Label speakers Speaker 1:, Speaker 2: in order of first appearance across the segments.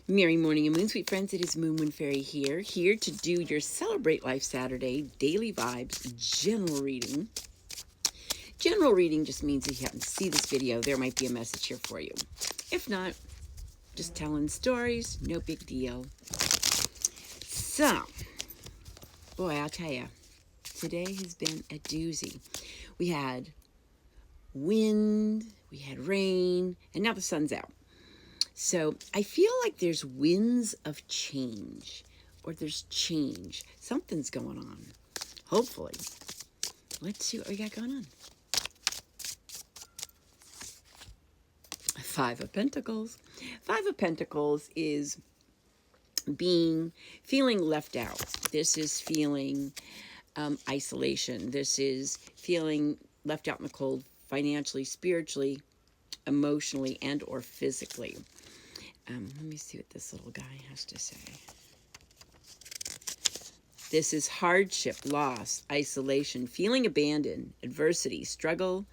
Speaker 1: Merry morning and moon, sweet friends. It is Moonwind Fairy here to do your Celebrate Life Saturday daily vibes general reading. General reading just means if you happen to see this video, there might be a message here for you. If not, just telling stories, no big deal. So, boy, I'll tell you, today has been a doozy. We had wind, we had rain, and now the sun's out. So I feel like there's winds of change, or there's change. Something's going on. Hopefully. Let's see what we got going on. Five of Pentacles. Five of Pentacles is feeling left out. This is feeling isolation. This is feeling left out in the cold financially, spiritually, emotionally, and or physically. Let me see what this little guy has to say. This is hardship, loss, isolation, feeling abandoned, adversity, struggle,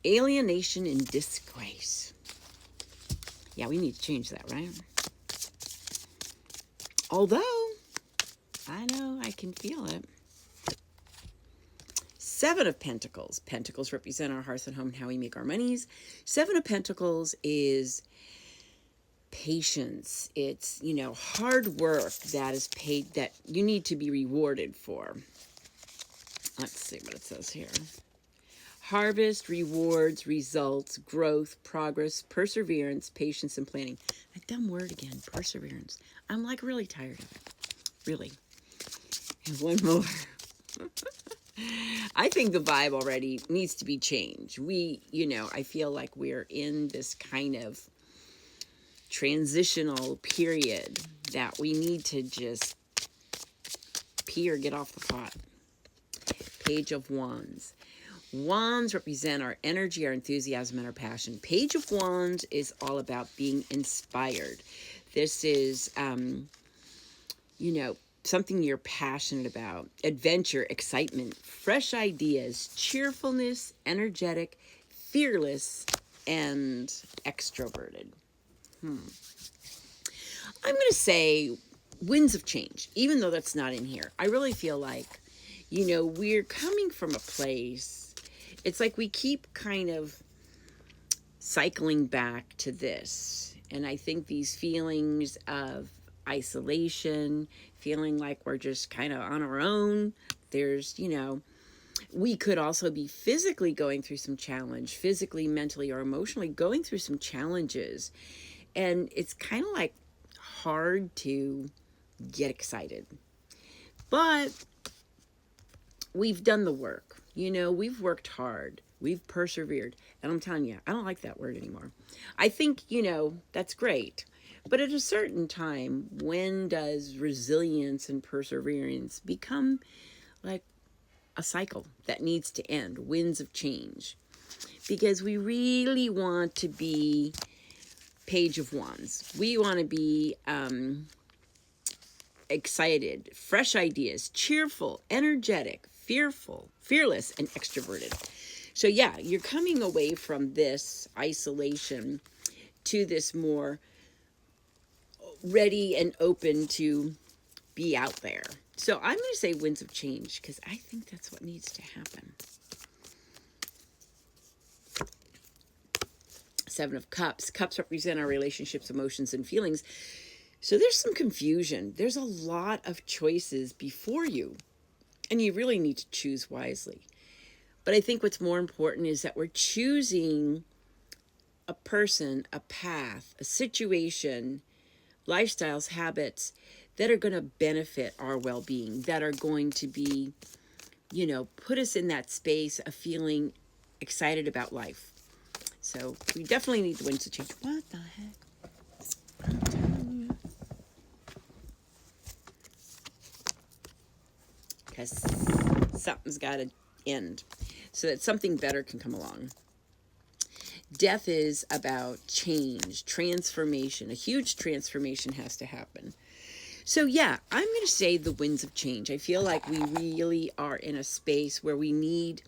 Speaker 1: alienation, and disgrace. Yeah, we need to change that, right? Although, I know, I can feel it. Seven of Pentacles. Pentacles represent our hearth and home and how we make our monies. Seven of Pentacles is patience. It's, hard work that is paid, that you need to be rewarded for. Let's see what it says here. Harvest, rewards, results, growth, progress, perseverance, patience, and planning. A dumb word again, perseverance. I'm like really tired of it. Really. And one more. I think the vibe already needs to be changed. I feel like we're in this kind of transitional period that we need to just pee or get off the pot. Page of Wands. Wands represent our energy, our enthusiasm, and our passion. Page of Wands is all about being inspired. This is, something you're passionate about. Adventure, excitement, fresh ideas, cheerfulness, energetic, fearless, and extroverted. I'm going to say winds of change, even though that's not in here. I really feel like, we're coming from a place. It's like we keep kind of cycling back to this. And I think these feelings of isolation, feeling like we're just kind of on our own. There's, we could also be physically going through some challenge, physically, mentally, or emotionally going through some challenges. And it's kind of like hard to get excited. But we've done the work. We've worked hard. We've persevered. And I'm telling you, I don't like that word anymore. I think, that's great. But at a certain time, when does resilience and perseverance become like a cycle that needs to end? Winds of change. Because we really want to be Page of Wands. We want to be excited, fresh ideas, cheerful, energetic, fearless, and extroverted. So yeah, you're coming away from this isolation to this more ready and open to be out there. So I'm going to say winds of change because I think that's what needs to happen. Seven of Cups. Cups represent our relationships, emotions, and feelings. So there's some confusion. There's a lot of choices before you, and you really need to choose wisely. But I think what's more important is that we're choosing a person, a path, a situation, lifestyles, habits that are going to benefit our well-being, that are going to be, put us in that space of feeling excited about life. So we definitely need the winds to change. What the heck? I'm telling you. Because something's got to end so that something better can come along. Death is about change, transformation. A huge transformation has to happen. So yeah, I'm going to say the winds of change. I feel like we really are in a space where we need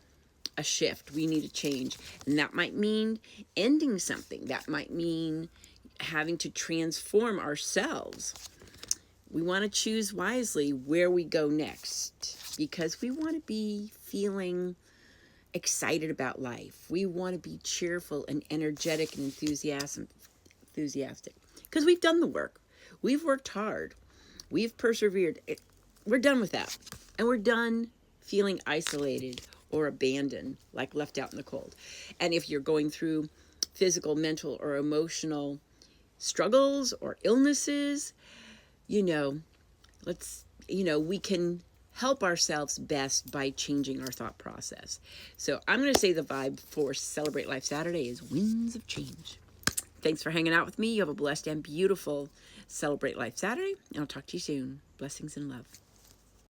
Speaker 1: a shift. We need a change. And that might mean ending something. That might mean having to transform ourselves. We want to choose wisely where we go next, because we want to be feeling excited about life. We want to be cheerful and energetic and enthusiastic, because we've done the work. We've worked hard. We've persevered. We're done with that. And we're done feeling isolated or abandoned, like left out in the cold. And if you're going through physical, mental, or emotional struggles or illnesses, we can help ourselves best by changing our thought process. So I'm going to say the vibe for Celebrate Life Saturday is winds of change. Thanks for hanging out with me. You have a blessed and beautiful Celebrate Life Saturday, and I'll talk to you soon. Blessings and love.